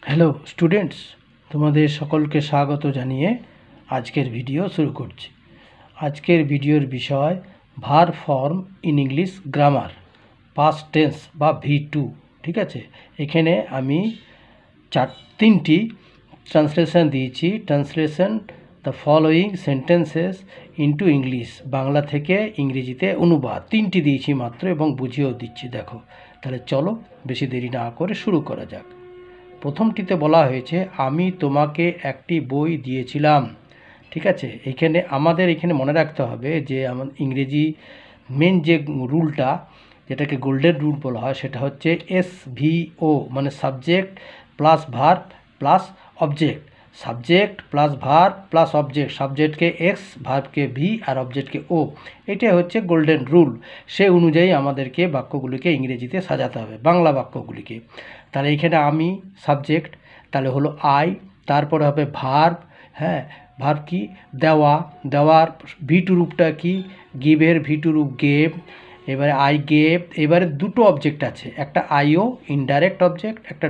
Hello students, তোমাদের সকলকে স্বাগত জানিয়ে আজকের ভিডিও শুরু করছি। আজকের ভিডিওর বিষয় verb form in English grammar, past tense বা V2। ঠিক আছে, এখানে আমি তিনটি ট্রান্সলেশন দিয়েছি। Translation the following sentences into English, Bangla থেকে ইংরেজিতে অনুবাদ তিনটি দিয়েছি মাত্র, এবং বুঝিয়েও দিচ্ছি। দেখো, তাহলে চলো বেশি দেরি না করে শুরু করা যাক। প্রথমটিতে বলা হয়েছে, আমি তোমাকে একটি বই দিয়েছিলাম। ঠিক আছে, আমাদের এখানে মনে রাখতে হবে যে ইংরেজি মেন যে রুলটা, যেটাকে গোল্ডেন রুল বলা হয়, সেটা হচ্ছে SVO, মানে subject plus verb plus object. Subject plus verb plus object, সাবজেক্টকে এক্স, ভার্বকে ভি আর অবজেক্টকে ও। এটাই হচ্ছে গোল্ডেন রুল। সে অনুযায়ী আমাদেরকে বাক্যগুলিকে ইংরেজিতে সাজাতে হবে, বাংলা বাক্যগুলিকে। তাহলে এখানে আমি সাবজেক্ট, তাহলে হলো আই, তারপরে হবে ভার্ব। হ্যাঁ, ভার্ব কি? দেওয়া, দেওয়ার V2 রূপটা কি? গিভের V2 রূপ গেভ। এবারে আই গেভ। এবারে দুটো অবজেক্ট আছে, একটা আইও ইনডাইরেক্ট অবজেক্ট, একটা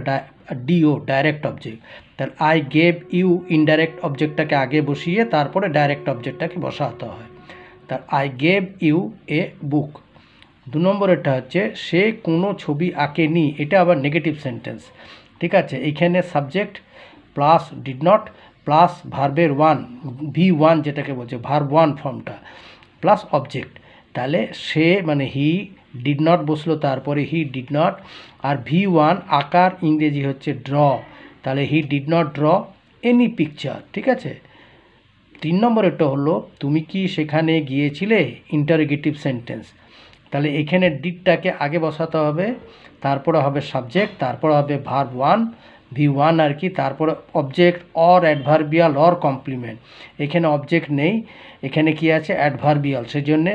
ডিও ডাইরেক্ট অবজেক্ট। তাহলে আই গেভ ইউ ইনডাইরেক্ট অবজেক্টটাকে আগে বসিয়ে তারপরে ডাইরেক্ট অবজেক্টটাকে বসাতে হয়। তার আই গেভ ইউ এ বুক। দু নম্বরেরটা হচ্ছে, সে কোনো ছবি আঁকেনি। এটা আবার নেগেটিভ সেন্টেন্স। ঠিক আছে, এইখানে subject plus did not plus ভার্বের V1, যেটাকে বলছে ভার্ব 1 ফর্মটা, প্লাস অবজেক্ট। তাহলে সে মানে হি, ডিড নট বসলো তারপরে he did not, R V1 আকার ইংরেজি হচ্ছে ড্র। তাহলে he did not draw any picture. ঠিক আছে, 3 নম্বরেরটা হলো, তুমি কি সেখানে গিয়েছিলে? Interrogative sentence. তাহলে এখানে ডিডটাকে আগে বসাতে হবে, তারপরে হবে সাবজেক্ট, তারপরে হবে ভার্ব 1 V1 আর কি, তারপরে object or adverbial or complement. এখানে অবজেক্ট নেই, এখানে কি আছে? অ্যাডভার্বিয়াল। সেই জন্যে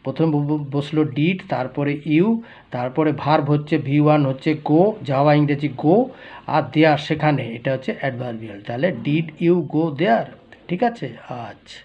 প্রথম বসলো ডিড, তারপরে ইউ, তারপরে ভার্ব হচ্ছে V1 হচ্ছে গো, যাওয়া ইংরেজি গো, আর দেয়ার সেখানে, এটা হচ্ছে অ্যাডভার্বিয়াল। তাহলে ডিড ইউ গো দেয়ার। ঠিক আছে, আচ্ছা।